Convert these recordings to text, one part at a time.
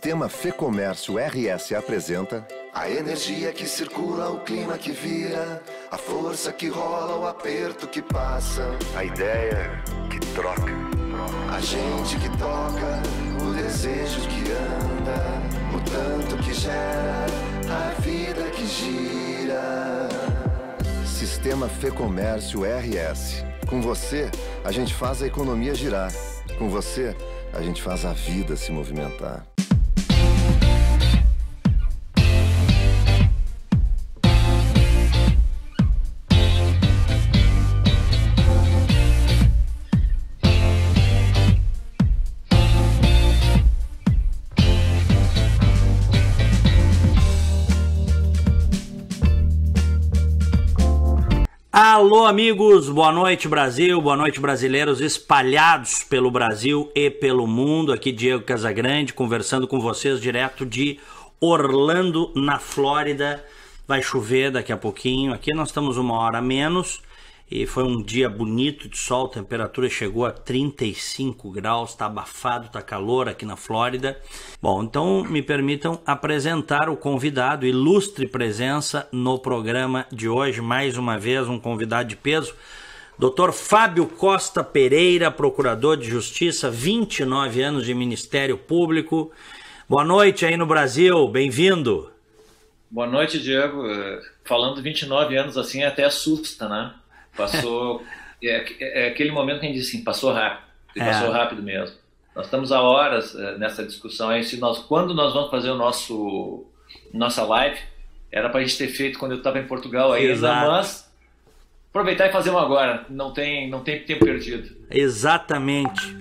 Sistema Fê-Comércio RS apresenta a energia que circula, o clima que vira, a força que rola, o aperto que passa, a ideia que troca, a gente que toca, o desejo que anda, o tanto que gera, a vida que gira. Sistema Fê-Comércio RS. Com você, a gente faz a economia girar. Com você, a gente faz a vida se movimentar. Alô amigos, boa noite Brasil, boa noite brasileiros espalhados pelo Brasil e pelo mundo. Aqui Diego Casagrande conversando com vocês direto de Orlando, na Flórida. Vai chover daqui a pouquinho, aqui nós estamos uma hora a menos e foi um dia bonito de sol, a temperatura chegou a 35 graus, tá abafado, tá calor aqui na Flórida. Bom, então me permitam apresentar o convidado, ilustre presença no programa de hoje, mais uma vez um convidado de peso, Dr. Fábio Costa Pereira, procurador de Justiça, 29 anos de Ministério Público. Boa noite aí no Brasil, bem-vindo. Boa noite, Diego. Falando 29 anos assim até assusta, né? Passou, é aquele momento que a gente diz assim, passou rápido, e passou rápido mesmo. Nós estamos há horas nessa discussão aí, quando nós vamos fazer nossa live, era para a gente ter feito quando eu estava em Portugal ainda, mas aproveitar e fazer uma agora, não tem tempo perdido. Exatamente.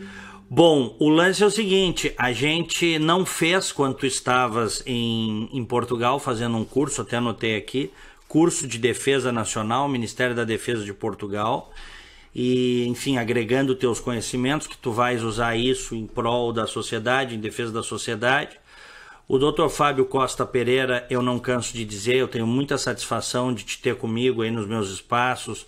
Bom, o lance é o seguinte, a gente não fez quando tu estavas em Portugal fazendo um curso, até anotei aqui, curso de Defesa Nacional, Ministério da Defesa de Portugal, e, enfim, agregando teus conhecimentos, que tu vais usar isso em prol da sociedade, em defesa da sociedade. O Dr. Fábio Costa Pereira, eu não canso de dizer, eu tenho muita satisfação de te ter comigo aí nos meus espaços,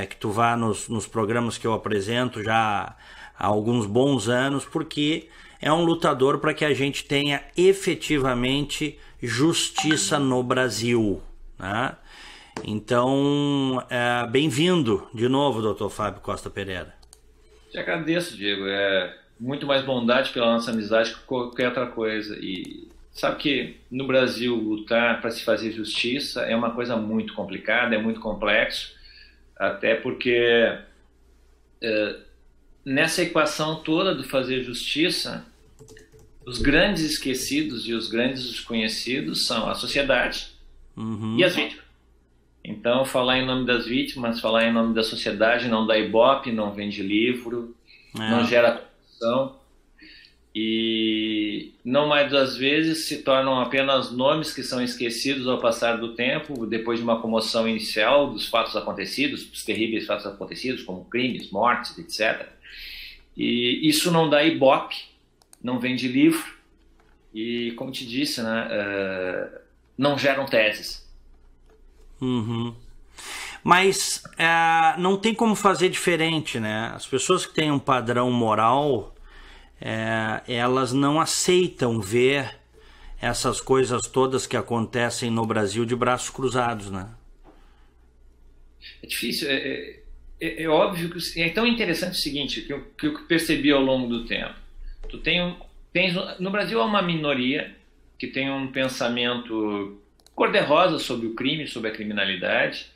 que tu vá nos programas que eu apresento já há alguns bons anos, porque é um lutador para que a gente tenha efetivamente justiça no Brasil. Né? Então, bem-vindo de novo, Dr. Fábio Costa Pereira. Te agradeço, Diego. É muito mais bondade pela nossa amizade que qualquer outra coisa. E sabe que no Brasil lutar para se fazer justiça é uma coisa muito complicada, é muito complexo, até porque nessa equação toda do fazer justiça, os grandes esquecidos e os grandes desconhecidos são a sociedade, e as vítimas. Então, falar em nome das vítimas, falar em nome da sociedade, não dá ibope, não vende livro, não gera corrupção, e não mais das vezes se tornam apenas nomes que são esquecidos ao passar do tempo, depois de uma comoção inicial dos fatos acontecidos, dos terríveis fatos acontecidos, como crimes, mortes, etc. E isso não dá ibope, não vende livro, e, como te disse, né, não geram teses. Mas não tem como fazer diferente, né? As pessoas que têm um padrão moral, elas não aceitam ver essas coisas todas que acontecem no Brasil de braços cruzados, né? É difícil, é óbvio que é tão interessante o seguinte, que eu percebi ao longo do tempo. No Brasil há uma minoria que tem um pensamento cor-de-rosa sobre o crime, sobre a criminalidade,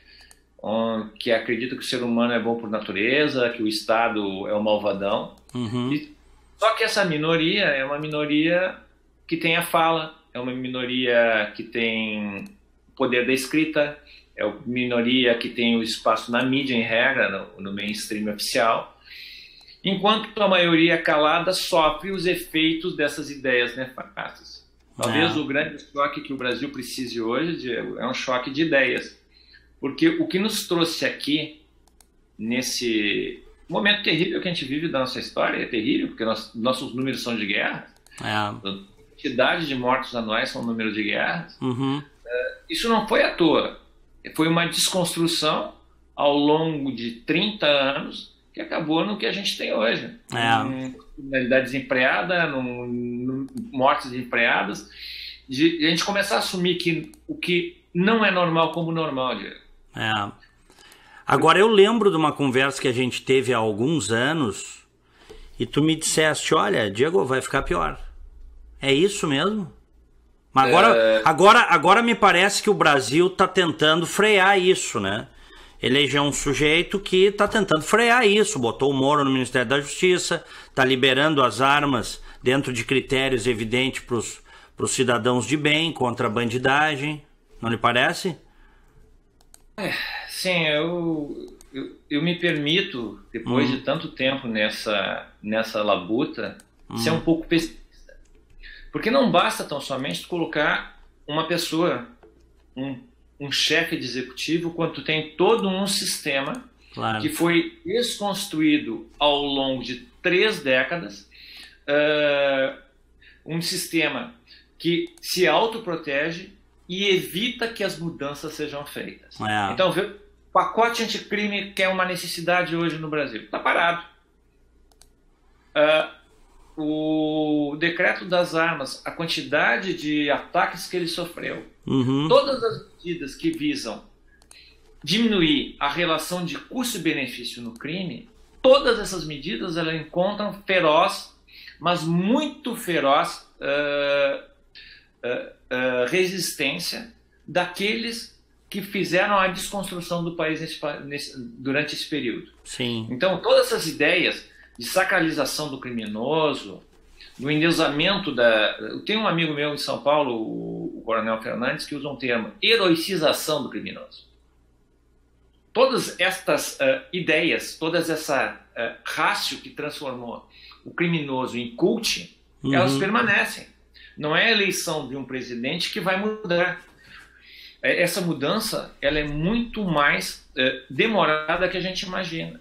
que acredita que o ser humano é bom por natureza, que o Estado é o malvadão. Só que essa minoria é uma minoria que tem a fala, é uma minoria que tem o poder da escrita, é uma minoria que tem o espaço na mídia, em regra, no mainstream oficial, enquanto a maioria calada sofre os efeitos dessas ideias nefastas. Talvez o grande choque que o Brasil precise hoje, Diego, é um choque de ideias. Porque o que nos trouxe aqui, nesse momento terrível que a gente vive da nossa história, é terrível, porque nossos números são de guerra, a quantidade de mortos anuais são um número de guerras. Isso não foi à toa. Foi uma desconstrução ao longo de 30 anos que acabou no que a gente tem hoje. Criminalidade desempreada, mortes desempreadas, de a gente começar a assumir que o que não é normal como normal, Diego. Agora, eu lembro de uma conversa que a gente teve há alguns anos e tu me disseste, olha, Diego, vai ficar pior. É isso mesmo? Mas agora me parece que o Brasil está tentando frear isso, né? Elegeu um sujeito que está tentando frear isso, botou o Moro no Ministério da Justiça, está liberando as armas dentro de critérios evidentes para os cidadãos de bem, contra a bandidagem, não lhe parece? Sim, eu me permito, depois de tanto tempo nessa labuta, ser um pouco pessimista. Porque não basta tão somente colocar uma pessoa, um chefe de executivo, quando tu tem todo um sistema que foi desconstruído ao longo de 3 décadas, um sistema que se autoprotege e evita que as mudanças sejam feitas. Então, o pacote anticrime, que é uma necessidade hoje no Brasil, está parado. O decreto das armas, a quantidade de ataques que ele sofreu, todas as medidas que visam diminuir a relação de custo-benefício no crime, todas essas medidas elas encontram feroz, mas muito feroz resistência daqueles que fizeram a desconstrução do país durante esse período. Sim. Então, todas essas ideias de sacralização do criminoso, do endeusamento Eu tenho um amigo meu em São Paulo, o Coronel Fernandes, que usa um termo, heroicização do criminoso. Todas estas ideias, todas essa rácio que transformou o criminoso em cult, elas permanecem. Não é a eleição de um presidente que vai mudar. Essa mudança ela é muito mais demorada que a gente imagina.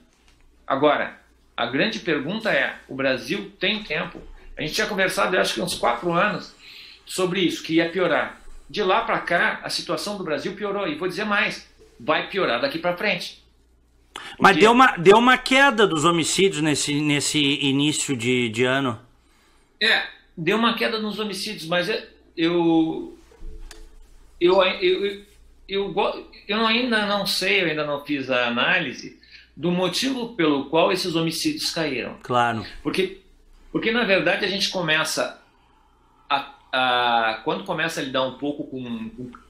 Agora, a grande pergunta é, o Brasil tem tempo? A gente tinha conversado, eu acho que uns 4 anos, sobre isso, que ia piorar. De lá para cá, a situação do Brasil piorou. E vou dizer mais, vai piorar daqui para frente. Mas deu uma queda dos homicídios nesse início de ano. Deu uma queda nos homicídios, mas eu ainda não sei, eu ainda não fiz a análise do motivo pelo qual esses homicídios caíram. Claro. Porque na verdade a gente começa quando começa a lidar um pouco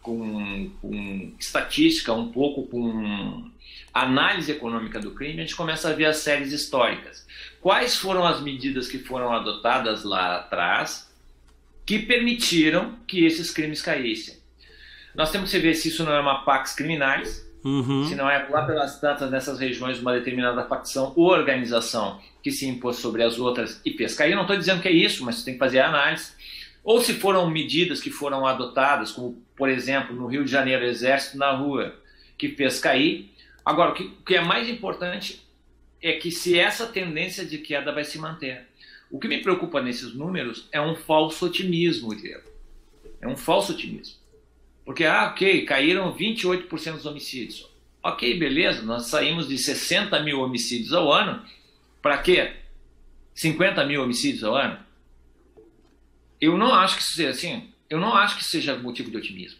com estatística, um pouco com análise econômica do crime, a gente começa a ver as séries históricas. Quais foram as medidas que foram adotadas lá atrás que permitiram que esses crimes caíssem? Nós temos que ver se isso não é uma pax criminalis, se não é lá pelas tantas nessas regiões uma determinada facção ou organização que se impôs sobre as outras e fez cair. Eu não estou dizendo que é isso, mas você tem que fazer a análise. Ou se foram medidas que foram adotadas, como, por exemplo, no Rio de Janeiro, o Exército na rua, que fez cair. Agora, o que é mais importante é que se essa tendência de queda vai se manter. O que me preocupa nesses números é um falso otimismo, Diego. É um falso otimismo. Porque, ok, caíram 28% dos homicídios. Ok, beleza, nós saímos de 60 mil homicídios ao ano para quê? 50 mil homicídios ao ano? Eu não acho que isso seja assim. Eu não acho que seja motivo de otimismo.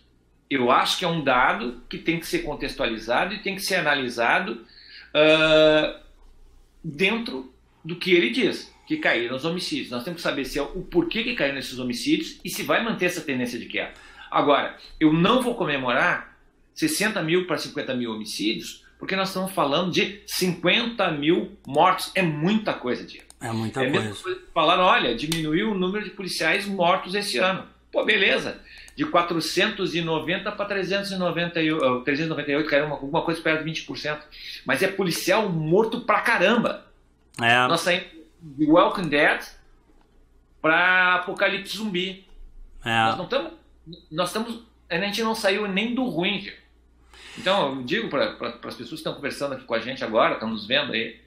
Eu acho que é um dado que tem que ser contextualizado e tem que ser analisado dentro do que ele diz, que caíram os homicídios. Nós temos que saber se é o porquê que caíram esses homicídios e se vai manter essa tendência de queda. Agora, eu não vou comemorar 60 mil para 50 mil homicídios, porque nós estamos falando de 50 mil mortos. É muita coisa, Diego. É muita coisa. Falaram, olha, diminuiu o número de policiais mortos esse ano. Pô, beleza. De 490 para 398, caiu alguma coisa perto de 20%. Mas é policial morto pra caramba. Nós saímos de Walking Dead para Apocalipse Zumbi. A gente não saiu nem do ruim, Diego. Então, eu digo para as pessoas que estão conversando aqui com a gente agora, estão nos vendo aí,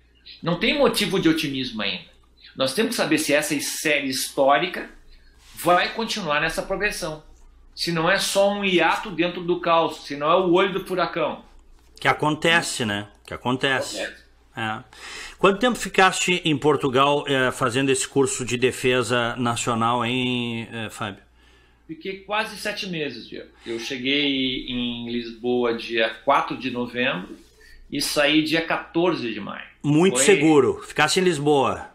não tem motivo de otimismo ainda. Nós temos que saber se essa série histórica vai continuar nessa progressão. Se não é só um hiato dentro do caos, se não é o olho do furacão. Que acontece, né? Que acontece. Quanto tempo ficaste em Portugal fazendo esse curso de defesa nacional, hein, Fábio? Fiquei quase 7 meses, Diego. Eu cheguei em Lisboa dia 4 de novembro e saí dia 14 de maio. Muito seguro. Ficasse em Lisboa.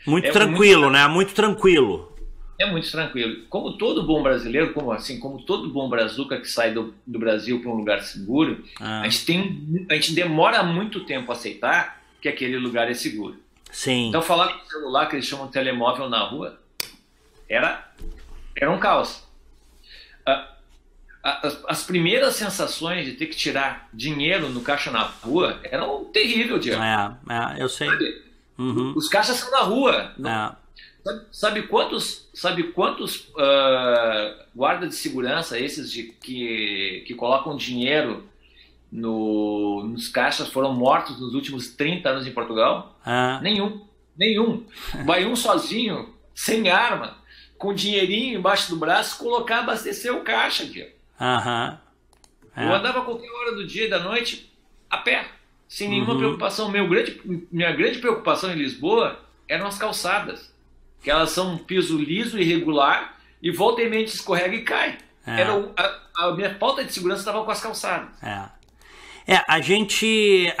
Muito tranquilo, né? Muito tranquilo. É muito tranquilo. Como todo bom brasileiro, como todo bom brazuca que sai do Brasil para um lugar seguro, a gente demora muito tempo a aceitar que aquele lugar é seguro. Sim. Então falar com o celular, que eles chamam de telemóvel na rua, era um caos. As primeiras sensações de ter que tirar dinheiro no caixa na rua eram terríveis, Diego. Eu sei. Uhum. Os caixas são na rua. Sabe quantos guardas de segurança esses que colocam dinheiro nos caixas foram mortos nos últimos 30 anos em Portugal? Nenhum. Vai um sozinho, sem arma, com dinheirinho embaixo do braço, colocar, abastecer o caixa, Diego. Eu andava a qualquer hora do dia e da noite a pé, sem nenhuma preocupação. Minha grande preocupação em Lisboa eram as calçadas, que elas são um piso liso e irregular e volta e meia escorrega e cai. A minha falta de segurança estava com as calçadas. A gente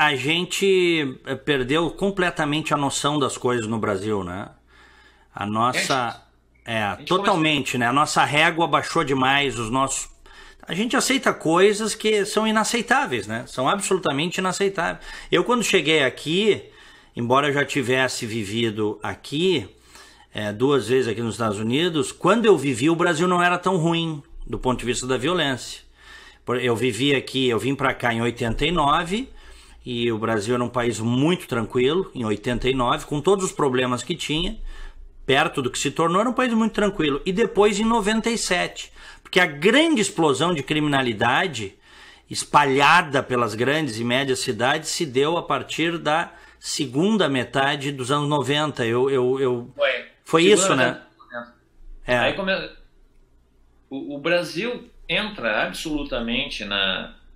perdeu completamente a noção das coisas no Brasil, né? A nossa... totalmente, né? A nossa régua baixou demais, a gente aceita coisas que são inaceitáveis, né? São absolutamente inaceitáveis. Eu, quando cheguei aqui, embora eu já tivesse vivido aqui, 2 vezes aqui nos Estados Unidos, quando eu vivi, o Brasil não era tão ruim do ponto de vista da violência. Eu vivi aqui, eu vim para cá em 89, e o Brasil era um país muito tranquilo, em 89, com todos os problemas que tinha, perto do que se tornou, era um país muito tranquilo. E depois em 97, porque a grande explosão de criminalidade espalhada pelas grandes e médias cidades se deu a partir da segunda metade dos anos 90. Foi isso, né? Aí o Brasil entra absolutamente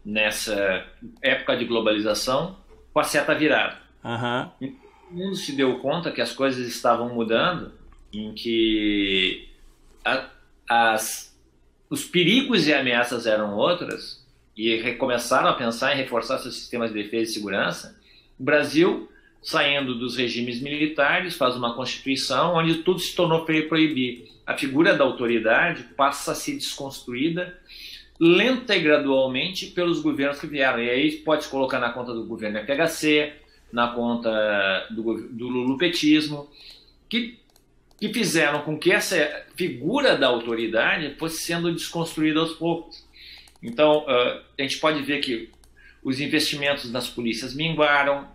nessa época de globalização com a seta virada. O mundo se deu conta que as coisas estavam mudando, em que os perigos e ameaças eram outras, e recomeçaram a pensar em reforçar seus sistemas de defesa e segurança. O Brasil, saindo dos regimes militares, faz uma constituição onde tudo se tornou proibir. A figura da autoridade passa a ser desconstruída lenta e gradualmente pelos governos que vieram. E aí pode colocar na conta do governo FHC, na conta do lulupetismo, que fizeram com que essa figura da autoridade fosse sendo desconstruída aos poucos. Então, a gente pode ver que os investimentos nas polícias minguaram,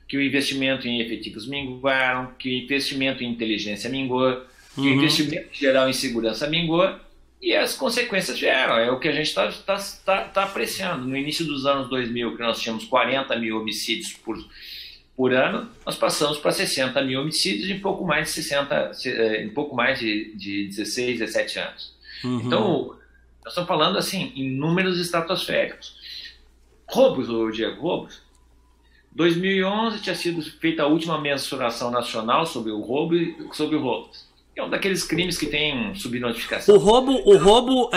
que o investimento em efetivos minguaram, que o investimento em inteligência minguou, que o investimento geral em segurança minguou, e as consequências vieram. É o que a gente está apreciando. No início dos anos 2000, que nós tínhamos 40 mil homicídios por ano, nós passamos para 60 mil homicídios em pouco mais de 16, 17 anos. Então, nós estamos falando assim, em números estratosféricos. Roubos, Diego, roubos. 2011 tinha sido feita a última mensuração nacional sobre o roubo e sobre roubos. É um daqueles crimes que tem subnotificação. O roubo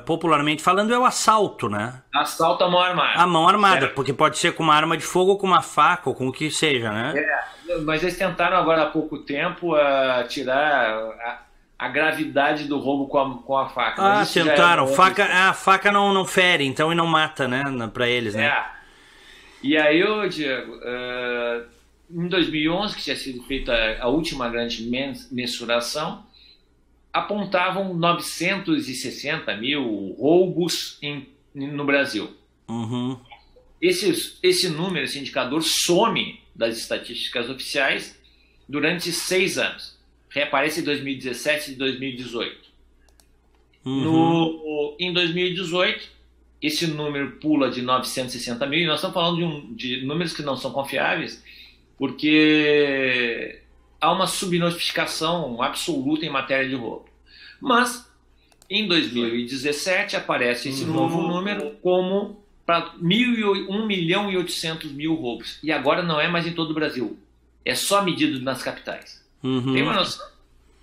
popularmente falando, é o assalto, né? Assalto à mão armada. A mão armada, porque pode ser com uma arma de fogo, ou com uma faca, ou com o que seja, né? Mas eles tentaram agora há pouco tempo tirar a gravidade do roubo com a faca. Tentaram. A faca não fere, então, e não mata, né? Para eles, né? E aí, Diego, em 2011, que tinha sido feita a última grande mensuração, apontavam 960 mil roubos no Brasil. Esse número, esse indicador, some das estatísticas oficiais durante 6 anos. Reaparece em 2017 e 2018. Em 2018, esse número pula de 960 mil, e nós estamos falando de números que não são confiáveis, porque há uma subnotificação absoluta em matéria de roubo. Mas, em 2017, aparece esse novo número como para 1.800.000 roubos. E agora não é mais em todo o Brasil. É só medido nas capitais. Tem uma noção?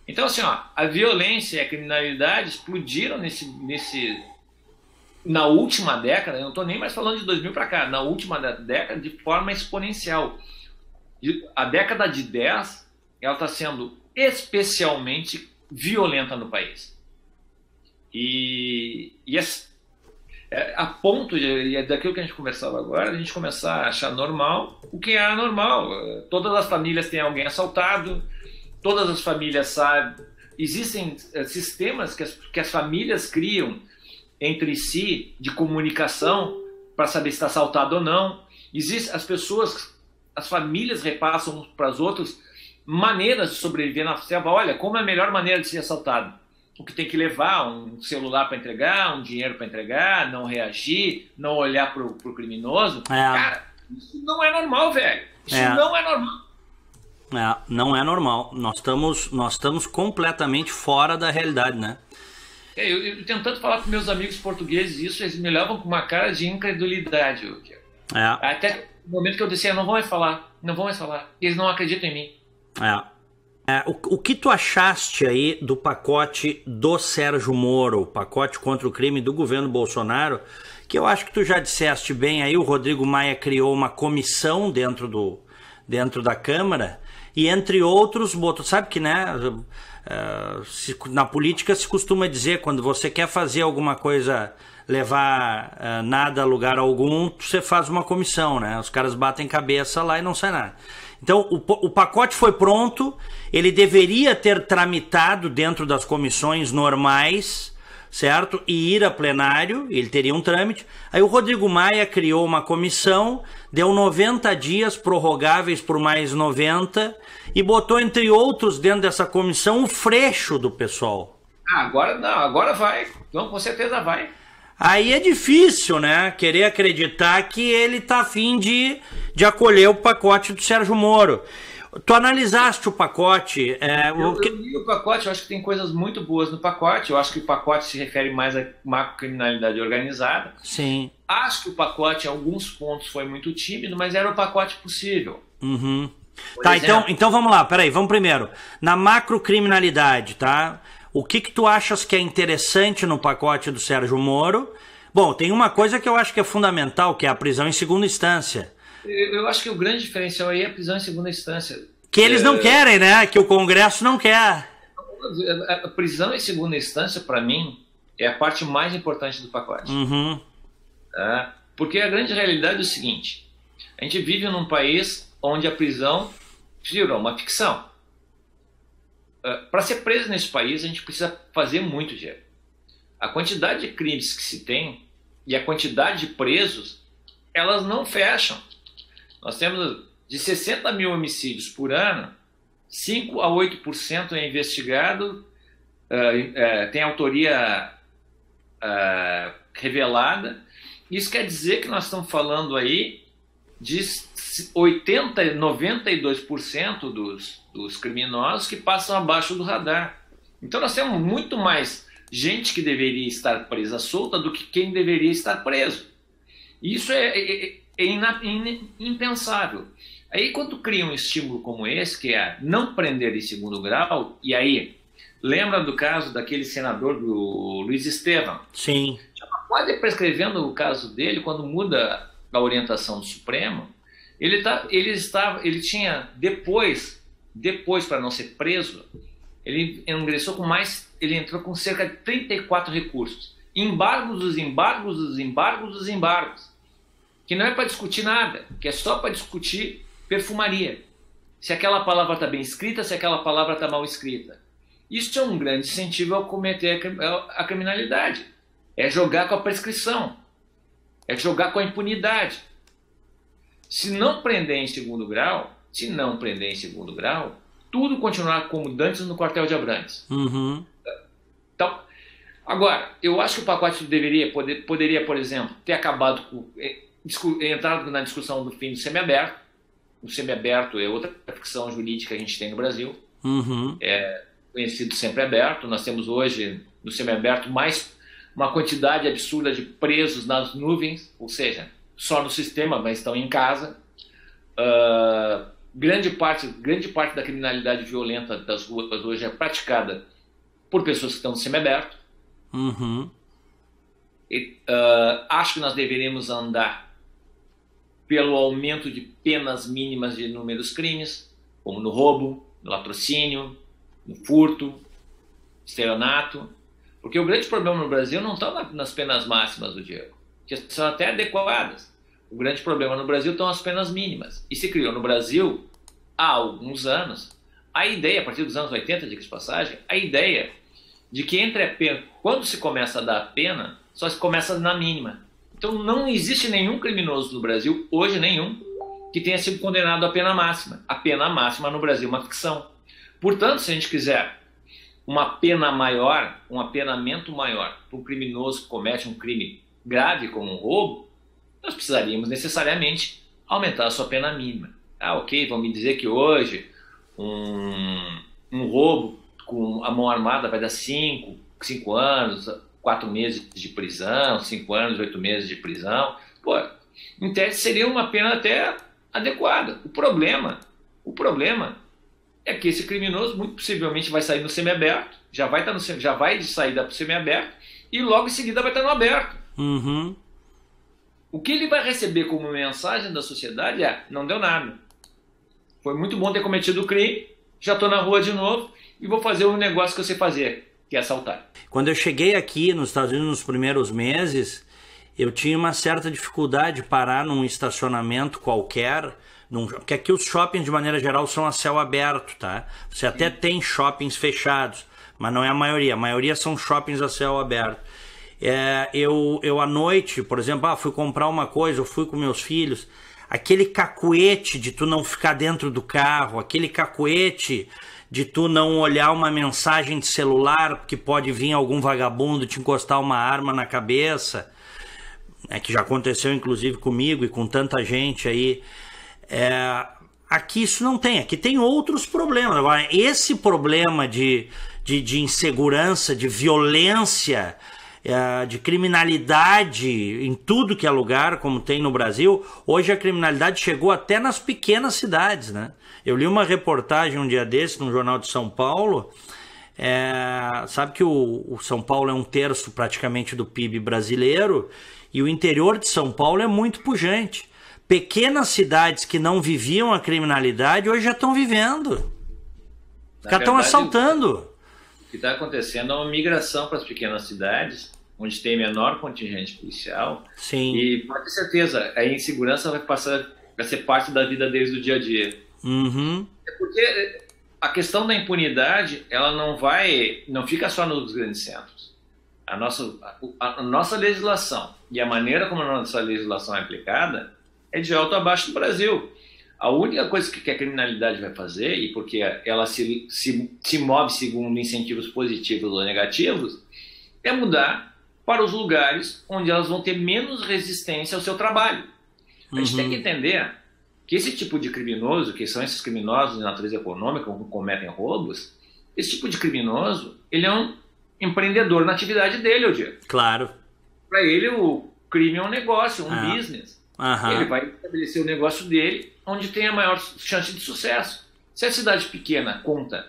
Então, assim, ó, a violência e a criminalidade explodiram na última década, eu não estou nem mais falando de 2000 para cá, na última década de forma exponencial. A década de 10, ela está sendo especialmente violenta no país. A ponto daquilo que a gente conversava agora, a gente começar a achar normal o que é anormal. Todas as famílias têm alguém assaltado, todas as famílias sabem. Existem sistemas que as famílias criam entre si de comunicação para saber se está assaltado ou não. As famílias repassam para as outras maneiras de sobreviver na selva. Olha, como é a melhor maneira de ser assaltado? O que tem que levar? Um celular para entregar, um dinheiro para entregar, não reagir, não olhar para o criminoso. Cara, isso não é normal, velho. Isso não é normal. Não é normal. Nós estamos completamente fora da realidade, né? Eu tentando falar com meus amigos portugueses isso, eles me levam com uma cara de incredulidade. Até o momento que eu disse, não vão mais falar. Eles não acreditam em mim. O que tu achaste aí do pacote do Sérgio Moro, o pacote contra o crime do governo Bolsonaro, que eu acho que tu já disseste bem aí, o Rodrigo Maia criou uma comissão dentro da Câmara e, entre outros, botou, sabe que, né, na política se costuma dizer, quando você quer fazer alguma coisa, levar nada a lugar algum, você faz uma comissão, né, os caras batem cabeça lá e não sai nada. Então, o pacote foi pronto, ele deveria ter tramitado dentro das comissões normais, certo? E ir a plenário, ele teria um trâmite. Aí o Rodrigo Maia criou uma comissão, deu 90 dias prorrogáveis por mais 90 e botou, entre outros, dentro dessa comissão, o Freixo do PSOL. Agora não, agora vai. Então, com certeza vai. Aí é difícil, né, querer acreditar que ele tá a fim de acolher o pacote do Sérgio Moro. Tu analisaste o pacote? Eu li o pacote, eu acho que tem coisas muito boas no pacote. Eu acho que o pacote se refere mais à macrocriminalidade organizada. Sim. Acho que o pacote, em alguns pontos, foi muito tímido, mas era o pacote possível. Tá, então vamos lá, peraí, vamos primeiro. Na macrocriminalidade, tá? O que tu achas que é interessante no pacote do Sérgio Moro? Bom, tem uma coisa que eu acho que é fundamental, que é a prisão em segunda instância. Eu acho que o grande diferencial aí é a prisão em segunda instância. Que eles não querem, né? Que o Congresso não quer. A prisão em segunda instância, para mim, é a parte mais importante do pacote. Porque a grande realidade é o seguinte: a gente vive num país onde a prisão virou uma ficção. Para ser preso nesse país, a gente precisa fazer muito dinheiro. A quantidade de crimes que se tem e a quantidade de presos, elas não fecham. Nós temos de 60 mil homicídios por ano, 5 a 8% é investigado, tem autoria revelada. Isso quer dizer que nós estamos falando aí de 80%, 92% dos criminosos que passam abaixo do radar. Então nós temos muito mais gente que deveria estar presa solta do que quem deveria estar preso. Isso é impensável. Aí quando cria um estímulo como esse, que é não prender em segundo grau, e aí, lembra do caso daquele senador do Luiz Estevam? Sim. Já quase prescrevendo o caso dele, quando muda a orientação do Supremo, ele tinha, depois para não ser preso, ele entrou com cerca de 34 recursos. Embargos dos embargos dos embargos dos embargos. Que não é para discutir nada, que é só para discutir perfumaria. Se aquela palavra está bem escrita, se aquela palavra está mal escrita. Isso é um grande incentivo ao cometer a criminalidade. É jogar com a prescrição. É jogar com a impunidade. Se não prender em segundo grau, tudo continuar como dantes no quartel de Abrantes. Então, agora, eu acho que o pacote poderia, por exemplo, ter acabado entrado na discussão do fim do semiaberto. O semiaberto é outra ficção jurídica que a gente tem no Brasil. É conhecido sempre aberto. Nós temos hoje no semiaberto mais uma quantidade absurda de presos nas nuvens, ou seja, só no sistema, mas estão em casa. Grande parte da criminalidade violenta das ruas hoje é praticada por pessoas que estão no semiaberto. Uhum. Acho que nós deveríamos andar pelo aumento de penas mínimas de inúmeros crimes, como no roubo, no latrocínio, no furto, estelionato, porque o grande problema no Brasil não está nas penas máximas do Diego, que são até adequadas. O grande problema no Brasil estão as penas mínimas. E se criou no Brasil, há alguns anos, a ideia, a partir dos anos 80, diga de passagem, a ideia de que entre a pena, quando se começa a dar a pena, só se começa na mínima. Então não existe nenhum criminoso no Brasil, hoje nenhum, que tenha sido condenado à pena máxima. A pena máxima no Brasil é uma ficção. Portanto, se a gente quiser uma pena maior, um apenamento maior para um criminoso que comete um crime grave como um roubo, nós precisaríamos necessariamente aumentar a sua pena mínima. Ok, vão me dizer que hoje um roubo com a mão armada vai dar 5 anos, 4 meses de prisão, 5 anos, 8 meses de prisão. Pô, em tese seria uma pena até adequada. O problema é que esse criminoso muito possivelmente vai sair no semiaberto, já vai de saída para o semiaberto e logo em seguida vai estar no aberto. Uhum. O que ele vai receber como mensagem da sociedade é: não deu nada. Foi muito bom ter cometido o crime, já estou na rua de novo e vou fazer o negócio que eu sei fazer, que é assaltar. Quando eu cheguei aqui nos Estados Unidos nos primeiros meses, eu tinha uma certa dificuldade de parar num estacionamento qualquer, porque aqui os shoppings de maneira geral são a céu aberto, tá? Você até tem shoppings fechados, mas não é a maioria são shoppings a céu aberto. Eu à noite, por exemplo, fui comprar uma coisa, eu fui com meus filhos, aquele cacuete de tu não ficar dentro do carro, aquele cacuete de tu não olhar uma mensagem de celular, porque pode vir algum vagabundo te encostar uma arma na cabeça, que já aconteceu inclusive comigo e com tanta gente aí. Aqui isso não tem, aqui tem outros problemas. Agora, esse problema de insegurança, de violência, de criminalidade em tudo que é lugar, como tem no Brasil, hoje a criminalidade chegou até nas pequenas cidades, né? Eu li uma reportagem um dia desse no jornal de São Paulo. Sabe que o São Paulo é 1/3 praticamente do PIB brasileiro, e o interior de São Paulo é muito pujante. Pequenas cidades que não viviam a criminalidade hoje já estão vivendo. Os caras estão assaltando. O que está acontecendo é uma migração para as pequenas cidades, onde tem menor contingente policial. Sim. E pode ter certeza, a insegurança vai ser parte da vida deles do dia a dia. Uhum. É porque a questão da impunidade, ela não fica só nos grandes centros. A nossa legislação e a maneira como a nossa legislação é aplicada é de alto a baixo do Brasil. A única coisa que a criminalidade vai fazer, e porque ela se move segundo incentivos positivos ou negativos, é mudar para os lugares onde elas vão ter menos resistência ao seu trabalho. A gente tem que entender que esse tipo de criminoso, que são esses criminosos de natureza econômica, que cometem roubos, esse tipo de criminoso, ele é um empreendedor na atividade dele, eu digo. Claro. Para ele, o crime é um negócio, um business. Uhum. Ele vai estabelecer o negócio dele onde tem a maior chance de sucesso. Se a cidade pequena conta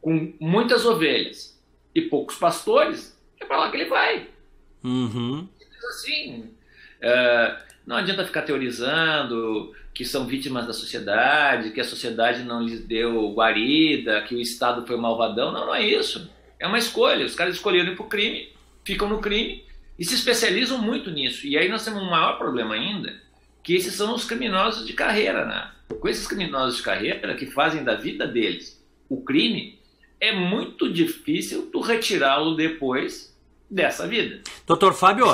com muitas ovelhas e poucos pastores, é para lá que ele vai. Uhum. Assim, não adianta ficar teorizando que são vítimas da sociedade, que a sociedade não lhes deu guarida, que o Estado foi malvadão. Não é isso. É uma escolha. Os caras escolheram ir para o crime, ficam no crime e se especializam muito nisso. E aí nós temos um maior problema ainda, que esses são os criminosos de carreira, né? Com esses criminosos de carreira que fazem da vida deles o crime, é muito difícil tu retirá-lo depois dessa vida. Doutor Fábio,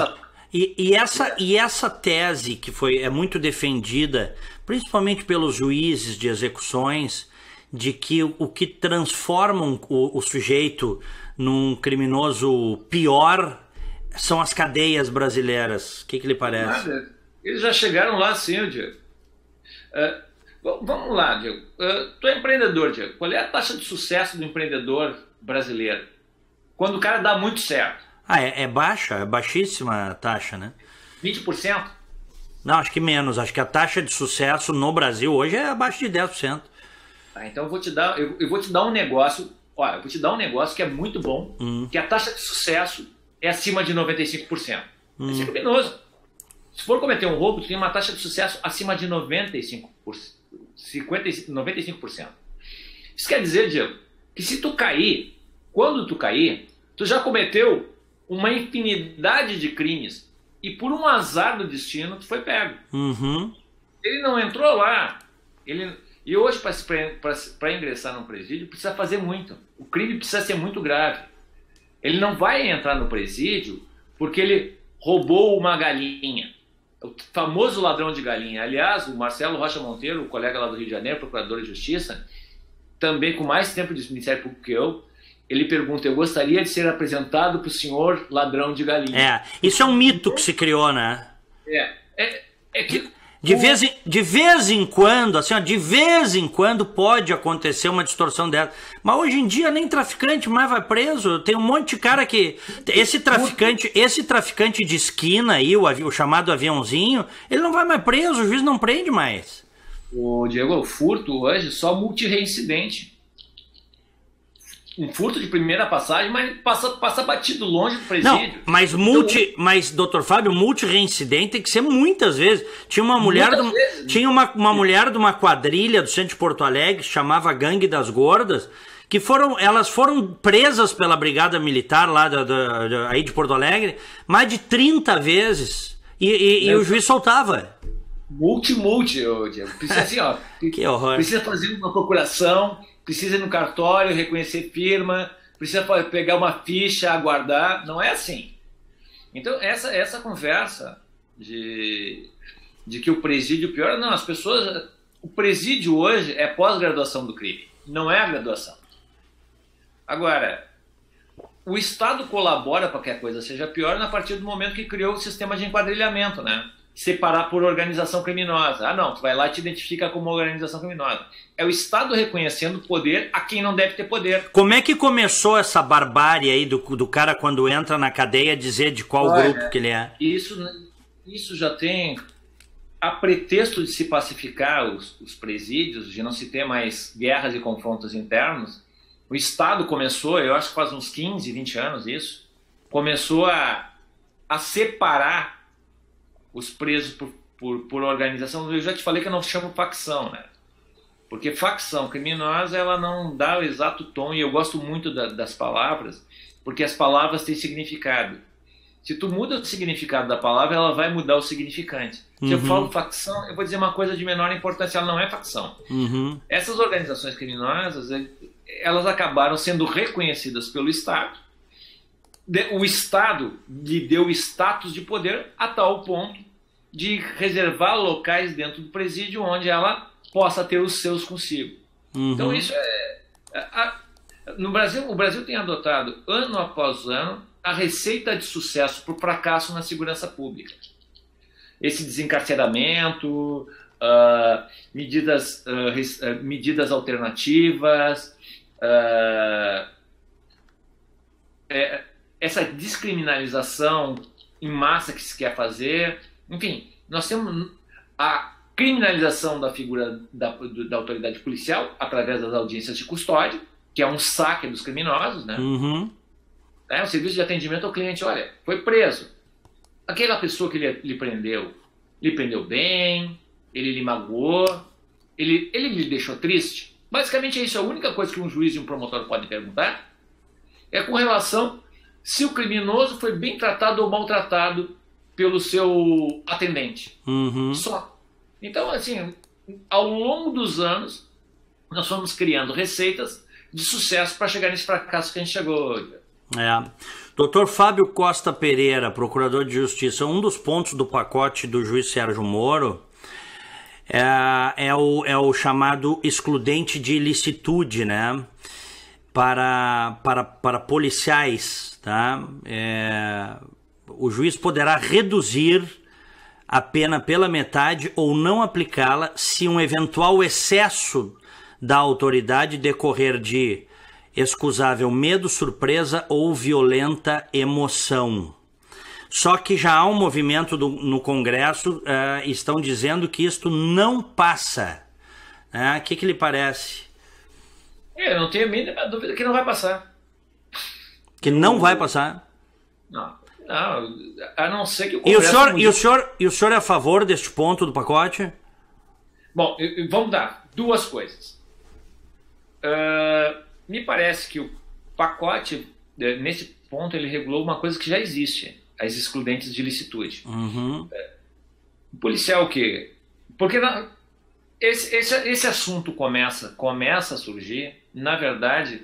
e essa tese que é muito defendida, principalmente pelos juízes de execuções, de que o que transforma o sujeito num criminoso pior são as cadeias brasileiras. O que lhe parece? Nada. Eles já chegaram lá sim, Diego. Vamos lá, Diego. Tu é empreendedor, Diego. Qual é a taxa de sucesso do empreendedor brasileiro? Quando o cara dá muito certo. Ah, é baixa, é baixíssima a taxa, né? 20%? Não, acho que menos. Acho que a taxa de sucesso no Brasil hoje é abaixo de 10%. Tá, então eu vou te dar um negócio. Olha, eu vou te dar um negócio que é muito bom, que a taxa de sucesso é acima de 95%. É ser criminoso. Se for cometer um roubo, tu tem uma taxa de sucesso acima de 95%. Isso quer dizer, Diego, que se tu cair, quando tu cair, tu já cometeu uma infinidade de crimes e por um azar do destino tu foi pego. Ele não entrou lá. E hoje, para ingressar num presídio, precisa fazer muito. O crime precisa ser muito grave. Ele não vai entrar no presídio porque ele roubou uma galinha. O famoso ladrão de galinha. Aliás, o Marcelo Rocha Monteiro, o colega lá do Rio de Janeiro, procurador de justiça, também com mais tempo de Ministério Público que eu, ele pergunta: eu gostaria de ser apresentado para o senhor ladrão de galinha. Isso é um mito que se criou, né? É que... De vez em quando, assim, ó, de vez em quando pode acontecer uma distorção dessa. Mas hoje em dia nem traficante mais vai preso. Tem um monte de cara que... Esse traficante de esquina aí, o chamado aviãozinho, ele não vai mais preso, o juiz não prende mais. O Diego, o furto hoje só multireincidente. Um furto de primeira passagem, mas passa batido longe do presídio. Não, mas doutor Fábio, multireincidente tem que ser muitas vezes. Tinha uma mulher, uma mulher de uma quadrilha do centro de Porto Alegre, que chamava Gangue das Gordas, que elas foram presas pela Brigada Militar lá aí de Porto Alegre mais de 30 vezes. E o juiz soltava. Diego. Precisa assim, ó. Que horror. Precisa fazer uma procuração, precisa ir no cartório, reconhecer firma, precisa pegar uma ficha, aguardar. Não é assim. Então, essa conversa de que o presídio piora, não, as pessoas... O presídio hoje é pós-graduação do crime, não é a graduação. Agora, o Estado colabora para que a coisa seja pior a partir do momento que criou o sistema de enquadrilhamento, né? Separar por organização criminosa. Ah, não, tu vai lá e te identifica como organização criminosa. É o Estado reconhecendo poder a quem não deve ter poder. Como é que começou essa barbárie aí do cara quando entra na cadeia dizer de qual grupo que ele é? Isso já tem... A pretexto de se pacificar os presídios, de não se ter mais guerras e confrontos internos, o Estado começou, eu acho que faz uns 15, 20 anos isso, começou a separar os presos por organização. Eu já te falei que eu não chamo facção, né? Porque facção criminosa, ela não dá o exato tom, e eu gosto muito das palavras, porque as palavras têm significado. Se tu muda o significado da palavra, ela vai mudar o significante. Se eu falo facção, eu vou dizer uma coisa de menor importância, ela não é facção. Essas organizações criminosas, elas acabaram sendo reconhecidas pelo Estado. O Estado lhe deu status de poder a tal ponto de reservar locais dentro do presídio onde ela possa ter os seus consigo. Então isso no Brasil, o Brasil tem adotado ano após ano a receita de sucesso para o fracasso na segurança pública. Esse desencarceramento, medidas alternativas, essa descriminalização em massa que se quer fazer. Enfim, nós temos a criminalização da figura da autoridade policial através das audiências de custódia, que é um saque dos criminosos, né? O serviço de atendimento ao cliente, olha, foi preso. Aquela pessoa que lhe prendeu bem, ele lhe magoou, ele lhe deixou triste. Basicamente é isso, a única coisa que um juiz e um promotor podem perguntar é com relação se o criminoso foi bem tratado ou maltratado pelo seu atendente. Só. Então, assim, ao longo dos anos, nós fomos criando receitas de sucesso para chegar nesse fracasso que a gente chegou. Dr. Fábio Costa Pereira, procurador de justiça, um dos pontos do pacote do juiz Sérgio Moro é o chamado excludente de ilicitude, né? Para policiais, tá? O juiz poderá reduzir a pena pela metade ou não aplicá-la se um eventual excesso da autoridade decorrer de excusável medo, surpresa ou violenta emoção. Só que já há um movimento no Congresso, estão dizendo que isto não passa. O que lhe parece? Eu não tenho a mínima dúvida que não vai passar. Que não vai passar? Não, a não ser que o Congresso... E o senhor é a favor deste ponto do pacote? Bom, vamos dar duas coisas. Me parece que o pacote, nesse ponto, ele regulou uma coisa que já existe, as excludentes de licitude. Uhum. O policial o quê? Porque esse assunto começa a surgir, na verdade,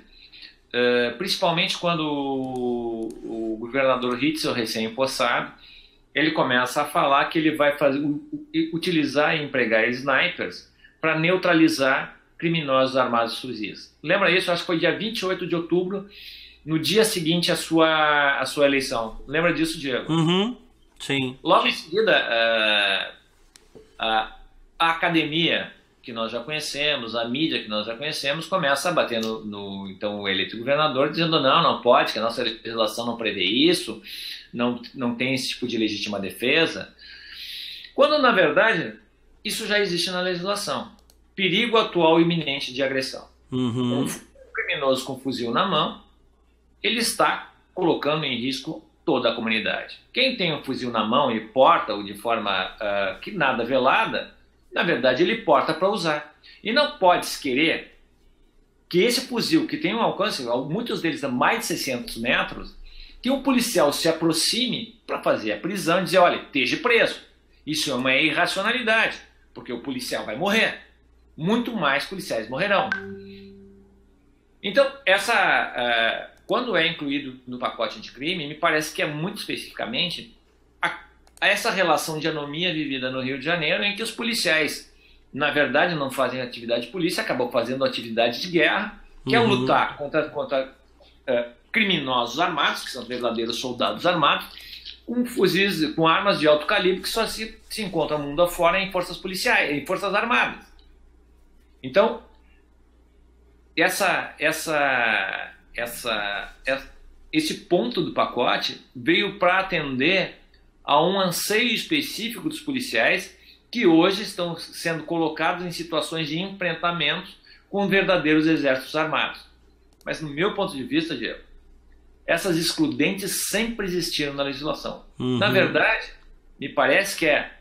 principalmente quando o governador Ritzel, recém-empossado, ele começa a falar que ele vai utilizar e empregar snipers para neutralizar criminosos armados e fuzis. Lembra isso? Acho que foi dia 28 de outubro, no dia seguinte à sua eleição. Lembra disso, Diego? Uhum. Sim. Logo em seguida, a academia, que nós já conhecemos, a mídia que nós já conhecemos, começa a bater então, o eleito governador, dizendo não pode, que a nossa legislação não prevê isso, não tem esse tipo de legítima defesa. Quando, na verdade, isso já existe na legislação. Perigo atual e iminente de agressão. Uhum. Um criminoso com fuzil na mão, ele está colocando em risco toda a comunidade. Quem tem um fuzil na mão e porta-o de forma que nada velada, na verdade ele porta para usar. E não pode-se querer que esse fuzil, que tem um alcance, muitos deles a mais de 600 metros, que um policial se aproxime para fazer a prisão e dizer, olha, esteja preso. Isso é uma irracionalidade, porque o policial vai morrer. Muito mais policiais morrerão. Então, quando é incluído no pacote anticrime, me parece que é muito especificamente essa relação de anomia vivida no Rio de Janeiro, em que os policiais, na verdade, não fazem atividade de polícia, acabam fazendo atividade de guerra, que é lutar contra criminosos armados, que são verdadeiros soldados armados, com fuzis, com armas de alto calibre, que só se encontram mundo afora em forças policiais, em forças armadas. Então, esse ponto do pacote veio para atender a um anseio específico dos policiais que hoje estão sendo colocados em situações de enfrentamento com verdadeiros exércitos armados. Mas, no meu ponto de vista, Diego, essas excludentes sempre existiram na legislação. Uhum. Na verdade, me parece que é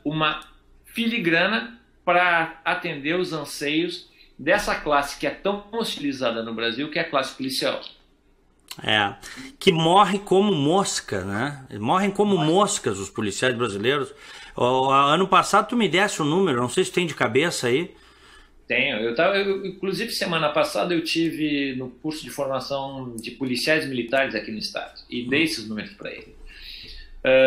uma filigrana para atender os anseios dessa classe que é tão hostilizada no Brasil, que é a classe policial. Que morre como mosca, né? Morrem como moscas os policiais brasileiros. Ano passado tu me desse o número, não sei se tem de cabeça aí. Tenho. Inclusive, semana passada eu tive no curso de formação de policiais militares aqui no estado e dei esses números para ele.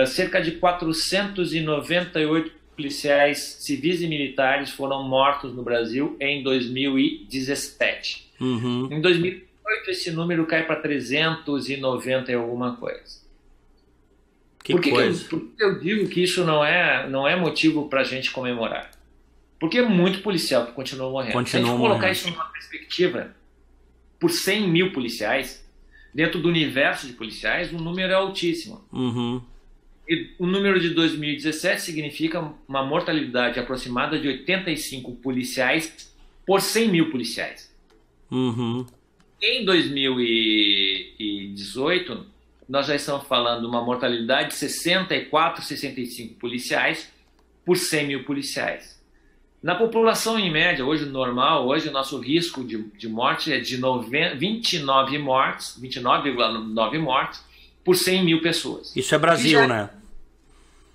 Cerca de 498 policiais civis e militares foram mortos no Brasil em 2017. Uhum. Em 2018 esse número cai para 390 e alguma coisa. Por que eu digo que isso não é motivo para a gente comemorar? Porque é muito policial que continua morrendo. Se a gente colocar isso numa perspectiva, por 100 mil policiais, dentro do universo de policiais, o número é altíssimo. Uhum. E o número de 2017 significa uma mortalidade aproximada de 85 policiais por 100 mil policiais. Uhum. Em 2018, nós já estamos falando de uma mortalidade de 64, 65 policiais por 100 mil policiais. Na população, em média, hoje normal, hoje o nosso risco de morte é de 29,9 mortes por 100 mil pessoas. Isso é Brasil, né?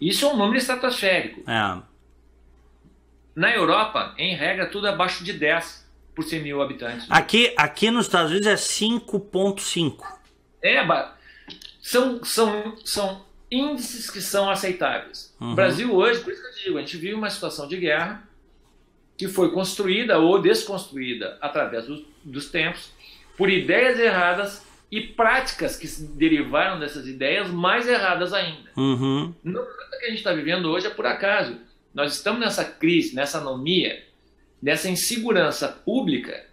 Isso é um número estratosférico. É. Na Europa, em regra, tudo abaixo de 10 por 100 mil habitantes. Aqui nos Estados Unidos é 5,5. São índices que são aceitáveis. Uhum. O Brasil hoje, por isso que eu digo, a gente vive uma situação de guerra que foi construída ou desconstruída através dos tempos por ideias erradas e práticas que se derivaram dessas ideias mais erradas ainda. Uhum. Nada que a gente está vivendo hoje é por acaso. Nós estamos nessa crise, nessa anomia, nessa insegurança pública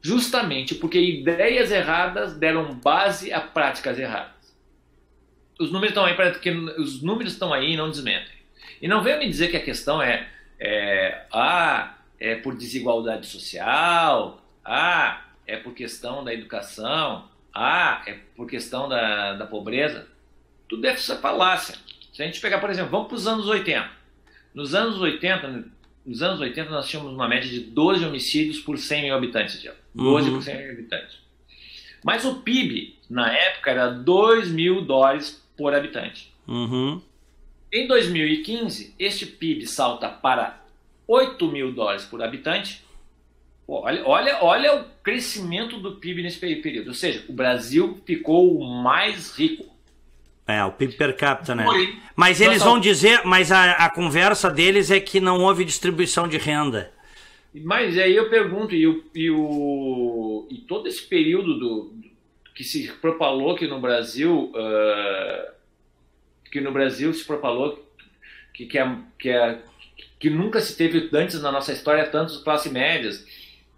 justamente porque ideias erradas deram base a práticas erradas. Os números estão aí e não desmentem. E não venha me dizer que a questão é por desigualdade social, é por questão da educação, é por questão da pobreza. Tudo deve ser falácia. Se a gente pegar, por exemplo, vamos para os anos 80. Nos anos 80 nós tínhamos uma média de 12 homicídios por 100 mil habitantes. 12 por 100 mil habitantes. Mas o PIB, na época, era $2.000 por habitante. Em 2015, este PIB salta para $8.000 por habitante. Olha o crescimento do PIB nesse período. Ou seja, o Brasil ficou o mais rico. O PIB per capita, né? Mas eles vão dizer, mas a conversa deles é que não houve distribuição de renda. Mas aí eu pergunto, e todo esse período que se propalou que no Brasil se propalou que nunca se teve antes na nossa história tantas classes médias,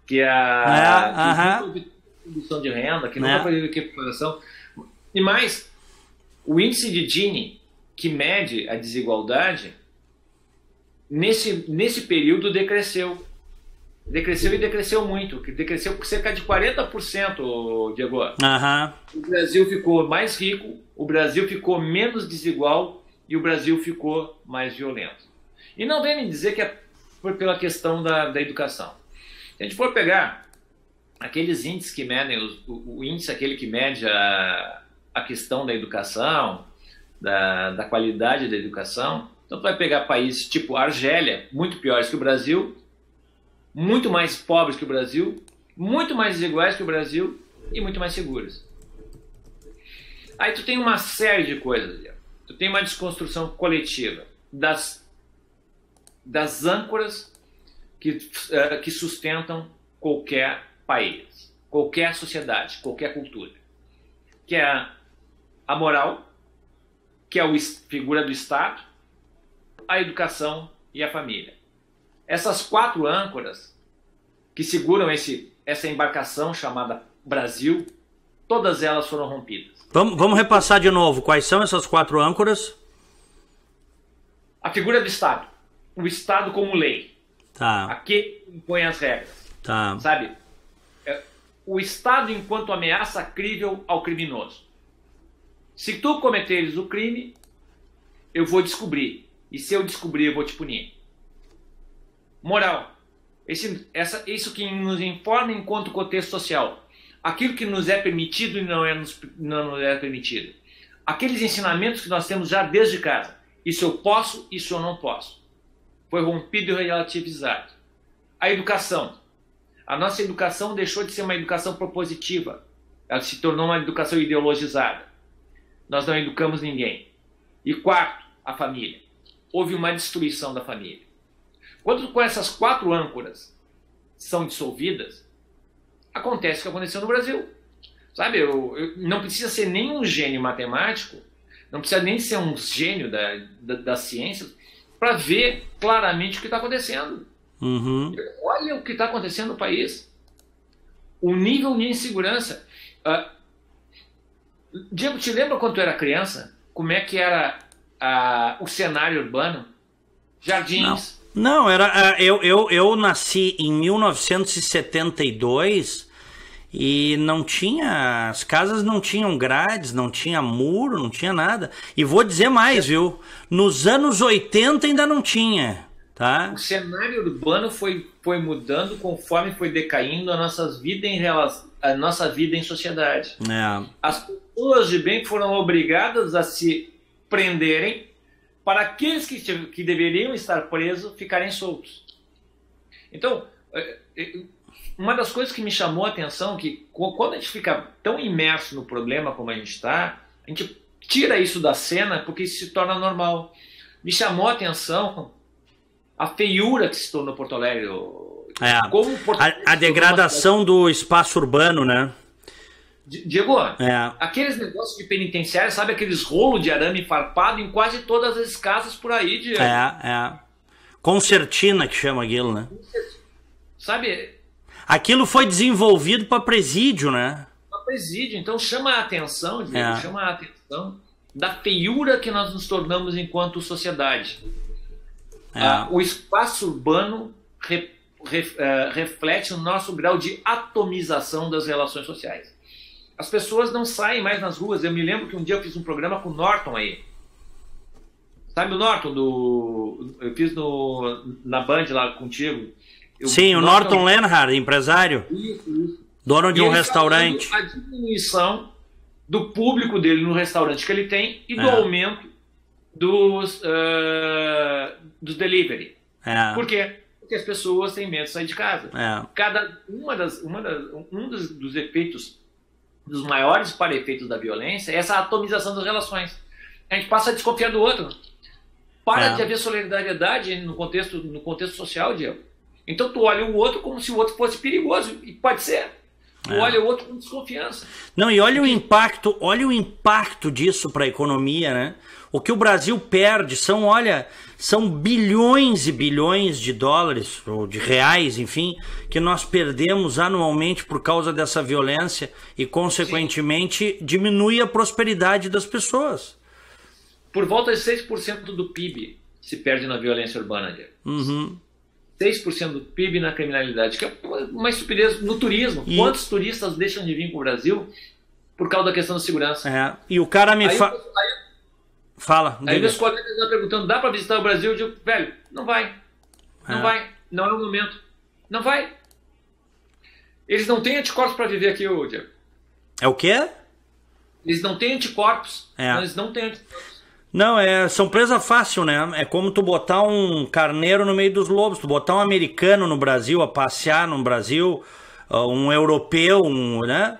que a distribuição de renda, que nunca foi equiparação. E mais, o índice de Gini, que mede a desigualdade, nesse período decresceu. Decresceu e decresceu muito. Decresceu por cerca de 40%, Diego. O Brasil ficou mais rico, o Brasil ficou menos desigual e o Brasil ficou mais violento. E não vem me dizer que é pela questão da educação. Se a gente for pegar aqueles índices que medem, o índice aquele que mede a questão da educação, da qualidade da educação, então tu vai pegar países tipo Argélia, muito piores que o Brasil, muito mais pobres que o Brasil, muito mais desiguais que o Brasil e muito mais seguros. Aí tu tem uma série de coisas. Tu tem uma desconstrução coletiva das âncoras que sustentam qualquer país, qualquer sociedade, qualquer cultura. Que é a moral, que é a figura do Estado, a educação e a família. Essas 4 âncoras que seguram essa embarcação chamada Brasil, todas elas foram rompidas. Vamos repassar de novo. Quais são essas 4 âncoras? A figura do Estado. O Estado como lei. Tá. Aquele que impõe as regras. Tá. Sabe? O Estado enquanto ameaça crível ao criminoso. Se tu cometeres o crime, eu vou descobrir. E se eu descobrir, eu vou te punir. Moral. Isso que nos informa enquanto contexto social. Aquilo que nos é permitido e não nos é permitido. Aqueles ensinamentos que nós temos já desde casa. Isso eu posso, isso eu não posso. Foi rompido e relativizado. A educação. A nossa educação deixou de ser uma educação propositiva. Ela se tornou uma educação ideologizada. Nós não educamos ninguém. E 4, a família. Houve uma destruição da família. Quando com essas 4 âncoras são dissolvidas, acontece o que aconteceu no Brasil. Sabe, não precisa ser nem um gênio matemático, não precisa nem ser um gênio das ciências para ver claramente o que está acontecendo. Olha o que está acontecendo no país. O nível de insegurança. Diego, te lembra quando tu era criança? Como é que era o cenário urbano? Jardins. Não, eu nasci em 1972 e não tinha, as casas não tinham grades, não tinha muro, não tinha nada. E vou dizer mais, viu? Nos anos 80 ainda não tinha, tá? O cenário urbano foi mudando conforme foi decaindo a nossa vida em sociedade. As pessoas de bem foram obrigadas a se prenderem para aqueles que deveriam estar presos ficarem soltos. Então, uma das coisas que me chamou a atenção é que quando a gente fica tão imerso no problema como a gente tira isso da cena porque isso se torna normal. Me chamou a atenção a feiura que se tornou Porto Alegre. Como Porto Alegre a degradação do espaço urbano, né? Diego, aqueles negócios de penitenciária, sabe aqueles rolos de arame farpado em quase todas as casas por aí, Diego? Concertina que chama aquilo, né? Sabe? Aquilo foi desenvolvido para presídio, né? Para presídio. Então chama a atenção, Diego, chama a atenção da feiura que nós nos enquanto sociedade. O espaço urbano reflete o nosso grau de atomização das relações sociais. As pessoas não saem mais nas ruas. Eu me lembro que um dia eu fiz um programa com o Norton aí. Sabe o Norton? Eu fiz na Band lá contigo. Sim, o Norton Lenhard, empresário. Isso. Dono de um restaurante. A diminuição do público dele no restaurante que ele tem e do aumento dos delivery. Por quê? Porque as pessoas têm medo de sair de casa. Dos efeitos, dos maiores para-efeitos da violência é essa atomização das relações. A gente passa a desconfiar do outro. Para de haver solidariedade no contexto social, Diego. Então tu olha o outro como se o outro fosse perigoso. E pode ser. Tu olha o outro com desconfiança. Não, e olha o impacto disso para a economia, né? O que o Brasil perde são bilhões e bilhões de dólares, ou de reais, enfim, que nós perdemos anualmente por causa dessa violência e, consequentemente, diminui a prosperidade das pessoas. Por volta de 6% do PIB se perde na violência urbana, Diego. 6% do PIB na criminalidade, que é uma estupidez no turismo. Quantos turistas deixam de vir para o Brasil por causa da questão da segurança? E o cara me fala. Aí meus colegas estão perguntando, dá para visitar o Brasil? Eu digo, velho, não vai. Não vai. Não é o momento. Não vai. Eles não têm anticorpos para viver aqui, Diego. É o quê? Eles não têm anticorpos. Eles não têm anticorpos. Não, são presa fácil, né? É como tu botar um carneiro no meio dos lobos, tu botar um americano no Brasil a passear no Brasil, um europeu, né?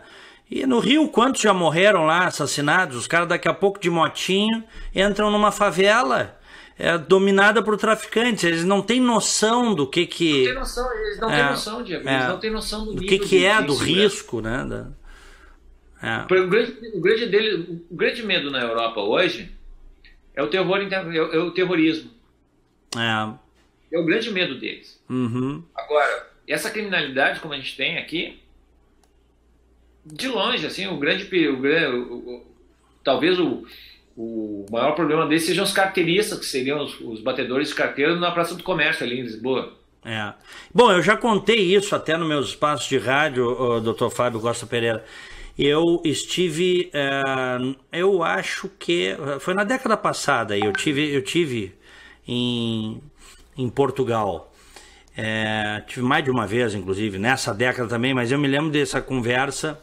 E no Rio, quantos já morreram lá, assassinados? Os caras daqui a pouco de motinho entram numa favela dominada por traficantes. Eles não têm noção do que... Não tem noção, eles não têm noção, Diego. Eles não têm noção do nível do risco, né? O grande medo na Europa hoje é o terrorismo. É o grande medo deles. Agora, essa criminalidade, como a gente tem aqui, de longe, assim, talvez o maior problema deles sejam os carteiristas, que seriam os batedores de carteira na Praça do Comércio, ali em Lisboa. Bom, eu já contei isso até nos meus espaços de rádio, Dr. Fábio Costa Pereira. Eu estive, eu acho que foi na década passada, eu tive em Portugal. Tive mais de uma vez, inclusive, nessa década também, mas eu me lembro dessa conversa.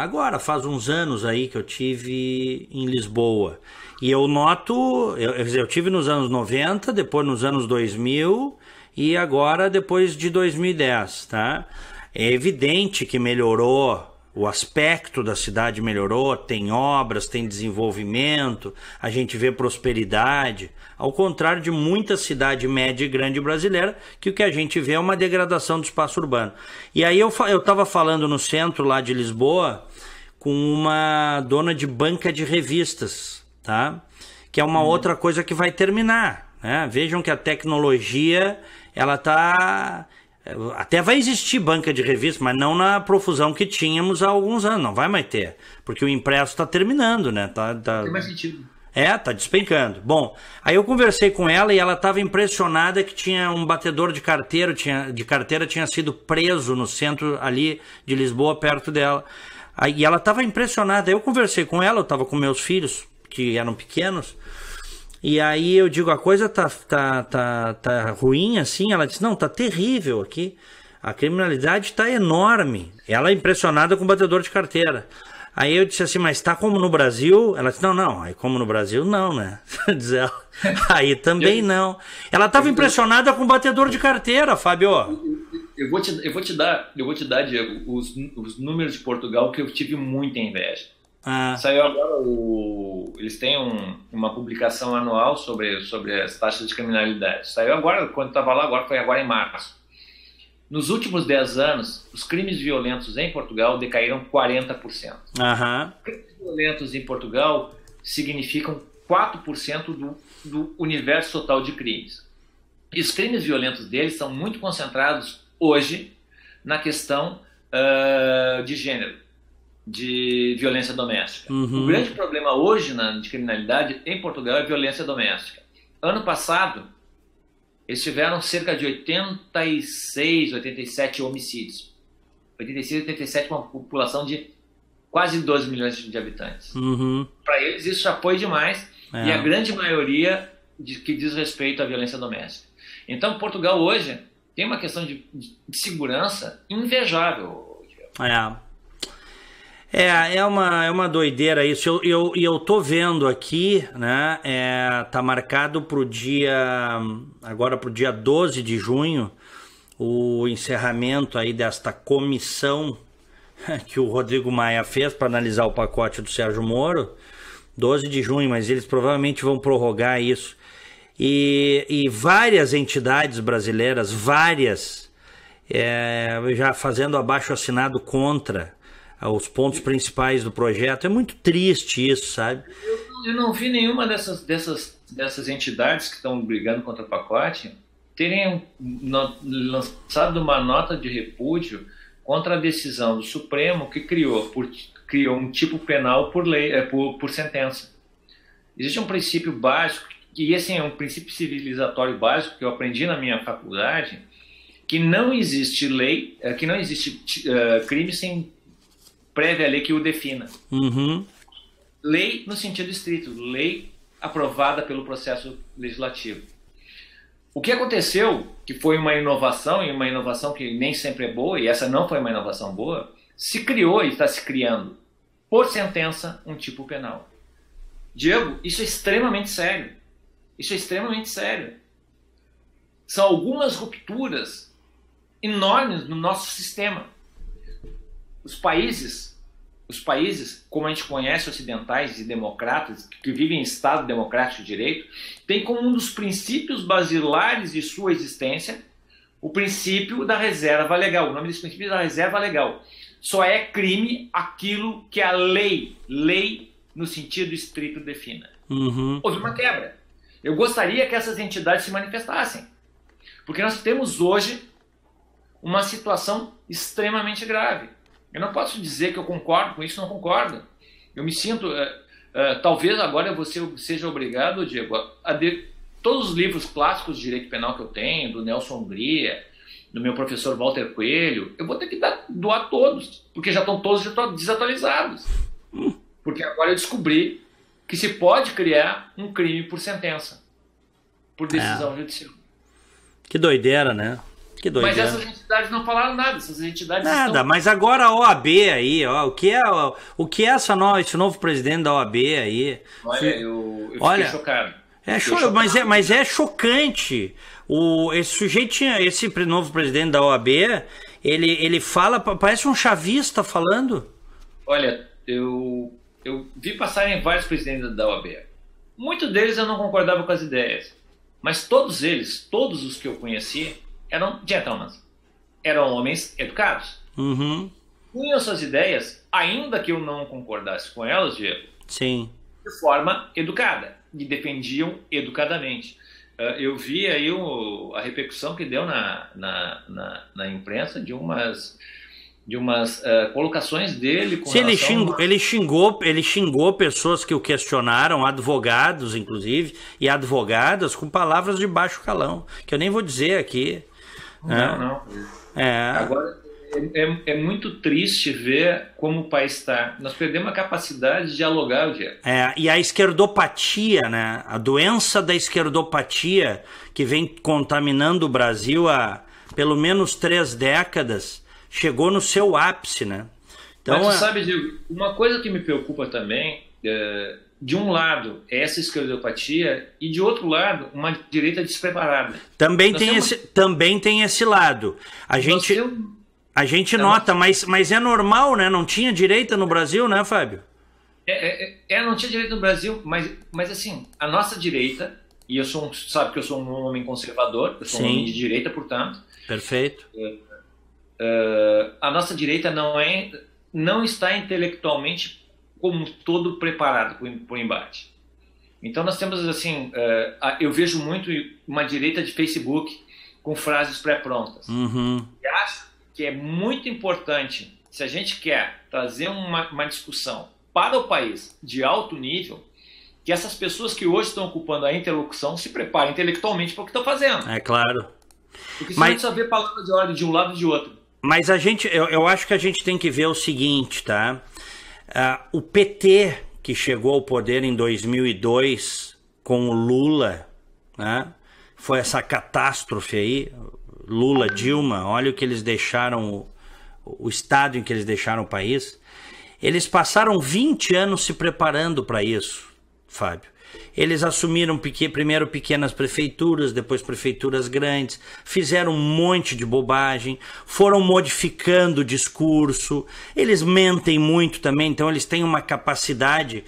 Agora, faz uns anos aí que eu tive em Lisboa. E eu noto, eu tive nos anos 90, depois nos anos 2000 e agora depois de 2010, tá? É evidente que melhorou, o aspecto da cidade melhorou, tem obras, tem desenvolvimento, a gente vê prosperidade, ao contrário de muita cidade média e grande brasileira, que o que a gente vê é uma degradação do espaço urbano. E aí eu estava falando no centro lá de Lisboa com uma dona de banca de revistas, tá? Que é uma outra coisa que vai terminar, né? Vejam que a tecnologia, ela está... Até vai existir banca de revista, mas não na profusão que tínhamos há alguns anos. Não vai mais ter, porque o impresso está terminando, né? Não tem mais sentido. Tá despencando. Bom, aí eu conversei com ela e ela estava impressionada que tinha um batedor de carteira tinha sido preso no centro ali de Lisboa, perto dela. Aí ela estava impressionada. Eu conversei com ela, eu estava com meus filhos, que eram pequenos. E aí eu digo, a coisa tá ruim assim? Ela disse, não, tá terrível aqui. A criminalidade tá enorme. Ela é impressionada com o batedor de carteira. Aí eu disse assim, mas tá como no Brasil? Ela disse, não, aí como no Brasil não, né? Diz ela. Aí também não. Ela estava impressionada com o batedor de carteira, Fábio. Eu vou te dar, Diego, os números de Portugal que eu tive muita inveja. Saiu agora eles têm uma publicação anual sobre as taxas de criminalidade. Saiu agora, quando estava lá, foi agora em março. Nos últimos 10 anos, os crimes violentos em Portugal decaíram 40%. Crimes violentos em Portugal significam 4% do universo total de crimes. E os crimes violentos deles são muito concentrados hoje na questão de gênero, de violência doméstica. O grande problema hoje de criminalidade em Portugal é violência doméstica. Ano passado, eles tiveram cerca de 86, 87 homicídios. 86, 87, uma população de quase 12 milhões de habitantes. Para eles isso já foi demais, e a grande maioria que diz respeito à violência doméstica. Então, Portugal hoje tem uma questão de segurança invejável. É uma doideira isso. Eu tô vendo aqui, né? Tá marcado agora pro dia 12 de junho, o encerramento aí desta comissão que o Rodrigo Maia fez para analisar o pacote do Sérgio Moro. 12 de junho, mas eles provavelmente vão prorrogar isso. E várias entidades brasileiras, já fazendo abaixo-assinado contra os pontos principais do projeto. É muito triste isso, sabe? Eu não vi nenhuma dessas entidades que estão brigando contra o pacote terem lançado uma nota de repúdio contra a decisão do Supremo que criou um tipo penal por sentença. Existe um princípio básico, e esse é um princípio civilizatório básico que eu aprendi na minha faculdade, que não existe lei, que não existe crime sem prévia lei que o defina. Lei no sentido estrito, lei aprovada pelo processo legislativo. O que aconteceu, que foi uma inovação, e uma inovação que nem sempre é boa, e essa não foi uma inovação boa, se criou e está se criando, por sentença, um tipo penal. Diego, isso é extremamente sério. Isso é extremamente sério. São algumas rupturas enormes no nosso sistema. Os países, como a gente conhece, ocidentais e democratas, que vivem em Estado democrático de direito, têm como um dos princípios basilares de sua existência o princípio da reserva legal. O nome desse princípio é da reserva legal. Só é crime aquilo que a lei no sentido estrito defina. Houve uma quebra. Eu gostaria que essas entidades se manifestassem, porque nós temos hoje uma situação extremamente grave. Eu não posso dizer que eu concordo com isso, não concordo. Eu me sinto... talvez agora você seja obrigado, Diego, a todos os livros clássicos de direito penal que eu tenho, do Nelson Hungria, do meu professor Walter Coelho, eu vou ter que doar todos, porque já estão todos desatualizados. Porque agora eu descobri que se pode criar um crime por sentença, por decisão judicial. Que doideira, né? Que doideira. Mas essas entidades não falaram nada, essas entidades mas agora a OAB aí, ó, o que é esse novo presidente da OAB aí? Olha, eu fiquei chocado. Mas é chocante. Esse sujeito esse novo presidente da OAB, ele fala, parece um chavista falando. Olha, eu vi passarem vários presidentes da OAB. Muitos deles eu não concordava com as ideias, mas todos os que eu conheci, eram gentlemen, eram homens educados. Tinham suas ideias, ainda que eu não concordasse com elas, Diego, sim, de forma educada, e defendiam educadamente. Eu vi aí a repercussão que deu na imprensa de umas colocações dele com ele xingou pessoas que o questionaram, advogados inclusive, e advogadas com palavras de baixo calão, que eu nem vou dizer aqui. Não. Agora é muito triste ver como o país está. Nós perdemos a capacidade de dialogar, o Diego. E a esquerdopatia, né? A doença da esquerdopatia que vem contaminando o Brasil há pelo menos 3 décadas chegou no seu ápice, né? Então, mas tu sabe, Diego, uma coisa que me preocupa também, de um lado é essa esquerdopatia e de outro lado uma direita despreparada. Também tem esse lado. A gente nota, mas é normal, né? Não tinha direita no Brasil, né, Fábio? Não tinha direita no Brasil, mas assim, a nossa direita, e sabe que eu sou um homem conservador, eu sou um homem de direita, portanto. Perfeito. A nossa direita não está intelectualmente como todo preparado para o embate. Então nós temos assim, eu vejo muito uma direita de Facebook, com frases pré-prontas. Uhum. E acho que é muito importante, se a gente quer trazer uma discussão para o país de alto nível, que essas pessoas que hoje estão ocupando a interlocução se preparem intelectualmente para o que estão fazendo. É claro. Porque senão a gente só vê palavras de ordem de um lado e de outro. Mas eu acho que a gente tem que ver o seguinte, tá? O PT, que chegou ao poder em 2002 com o Lula, né? Foi essa catástrofe aí, Lula, Dilma, olha o que eles deixaram, o estado em que eles deixaram o país. Eles passaram 20 anos se preparando para isso, Fábio. Eles assumiram primeiro pequenas prefeituras, depois prefeituras grandes, fizeram um monte de bobagem, foram modificando o discurso, eles mentem muito também, então eles têm uma capacidade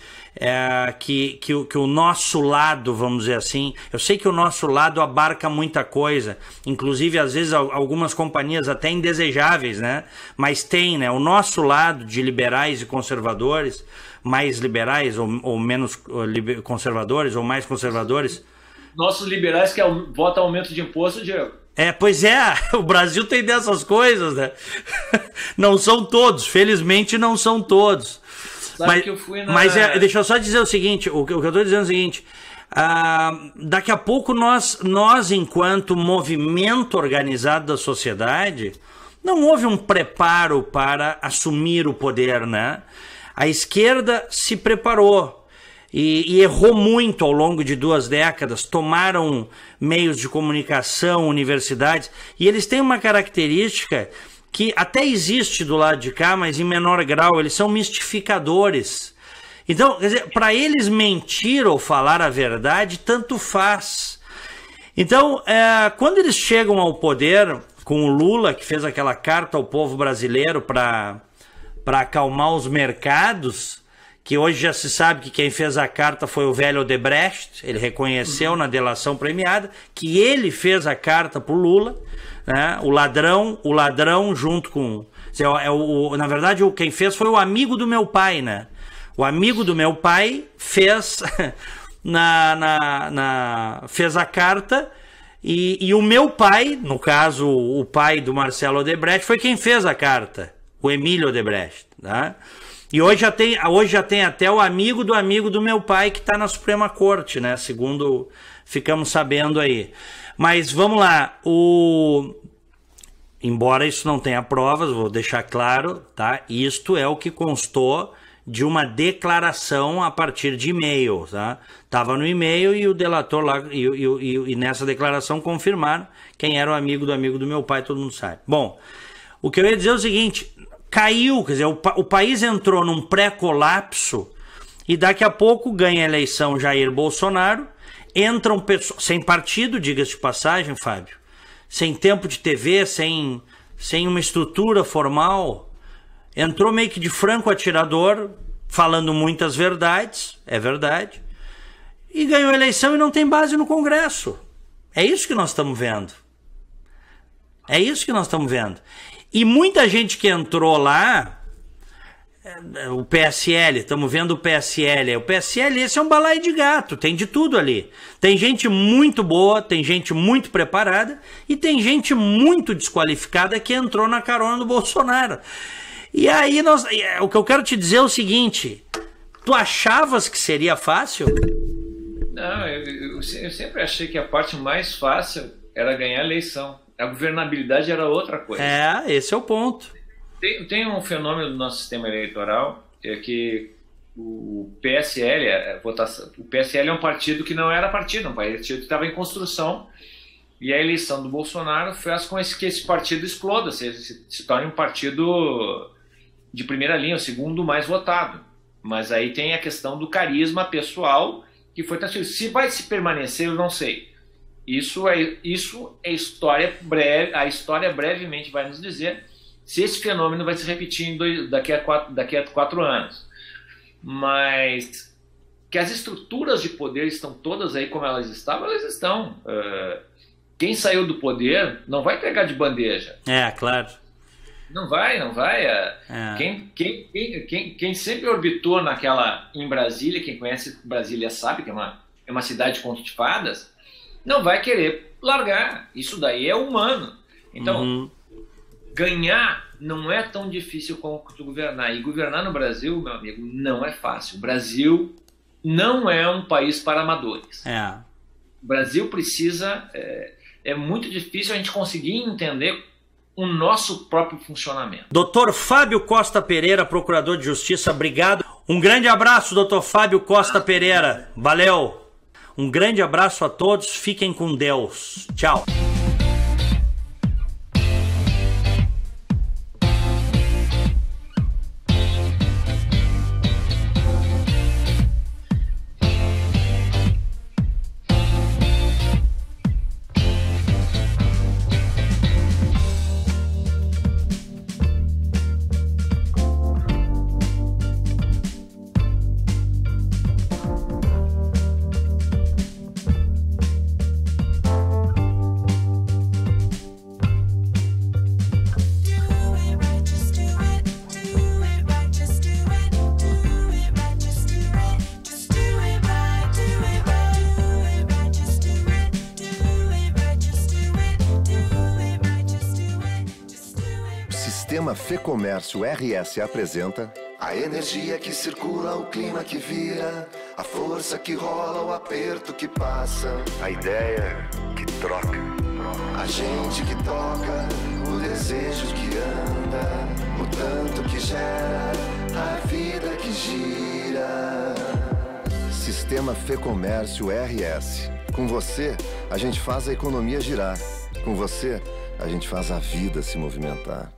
que o nosso lado, vamos dizer assim, eu sei que o nosso lado abarca muita coisa, inclusive às vezes algumas companhias até indesejáveis, né? Mas tem, né? O nosso lado de liberais e conservadores, mais liberais ou menos conservadores ou mais conservadores. Nossos liberais que votam aumento de imposto, Diego. Pois é, o Brasil tem dessas coisas, né? Não são todos, felizmente não são todos. Sabe que eu fui na... Mas deixa eu só dizer o seguinte, o que eu estou dizendo é o seguinte, daqui a pouco nós, enquanto movimento organizado da sociedade, não houve um preparo para assumir o poder, né? A esquerda se preparou e errou muito ao longo de 2 décadas, tomaram meios de comunicação, universidades, e eles têm uma característica que até existe do lado de cá, mas em menor grau, eles são mistificadores. Então, quer dizer, para eles mentir ou falar a verdade, tanto faz. Então, quando eles chegam ao poder, com o Lula, que fez aquela carta ao povo brasileiro para acalmar os mercados, que hoje já se sabe que quem fez a carta foi o velho Odebrecht, ele reconheceu na delação premiada que ele fez a carta para o Lula, né? O ladrão junto com... na verdade, quem fez foi o amigo do meu pai, né? O amigo do meu pai fez, fez a carta e o meu pai, no caso o pai do Marcelo Odebrecht, foi quem fez a carta, o Emílio Odebrecht, tá? E hoje já tem até o amigo do meu pai que está na Suprema Corte, né? Segundo ficamos sabendo aí. Mas vamos lá, embora isso não tenha provas, vou deixar claro, tá? Isto é o que constou de uma declaração a partir de e-mail, tá? Tava no e-mail e o delator lá, e nessa declaração confirmaram quem era o amigo do meu pai, todo mundo sabe. Bom, o que eu ia dizer é o seguinte, caiu, quer dizer, o país entrou num pré-colapso e daqui a pouco ganha a eleição Jair Bolsonaro, entram pessoas, sem partido, diga-se de passagem, Fábio, sem tempo de TV, sem uma estrutura formal, entrou meio que de franco atirador, falando muitas verdades, é verdade, e ganhou a eleição e não tem base no Congresso. É isso que nós estamos vendo. É isso que nós estamos vendo. E muita gente que entrou lá, o PSL, estamos vendo o PSL. O PSL, esse é um balaio de gato, tem de tudo ali. Tem gente muito boa, tem gente muito preparada e tem gente muito desqualificada que entrou na carona do Bolsonaro. E aí, o que eu quero te dizer é o seguinte, tu achavas que seria fácil? Não, eu sempre achei que a parte mais fácil era ganhar a eleição. A governabilidade era outra coisa. Esse é o ponto. Tem um fenômeno do nosso sistema eleitoral, que o PSL, o PSL é um partido que não era partido, um partido que estava em construção, e a eleição do Bolsonaro fez com que esse partido exploda, se torne um partido de primeira linha, o segundo mais votado. Mas aí tem a questão do carisma pessoal, que foi transferido. Se vai se permanecer, eu não sei. Isso é história breve, a história brevemente vai nos dizer se esse fenômeno vai se repetir daqui a 4 anos. Mas que as estruturas de poder estão todas aí como elas estavam, elas estão. Quem saiu do poder não vai pegar de bandeja. Claro. Não vai. Quem sempre orbitou em Brasília, quem conhece Brasília sabe que é uma cidade de contos de fadas. não vai querer largar. Isso daí é humano. Então, ganhar não é tão difícil quanto governar. E governar no Brasil, meu amigo, não é fácil. O Brasil não é um país para amadores. O Brasil precisa... É muito difícil a gente conseguir entender o nosso próprio funcionamento. Doutor Fábio Costa Pereira, Procurador de Justiça, obrigado. Um grande abraço, doutor Fábio Costa Pereira. Valeu. Um grande abraço a todos. Fiquem com Deus. Tchau. Sistema Fê Comércio RS apresenta a energia que circula, o clima que vira, a força que rola, o aperto que passa, a ideia que troca, a gente que toca, o desejo que anda, o tanto que gera, a vida que gira. Sistema Fê Comércio RS. Com você, a gente faz a economia girar. Com você, a gente faz a vida se movimentar.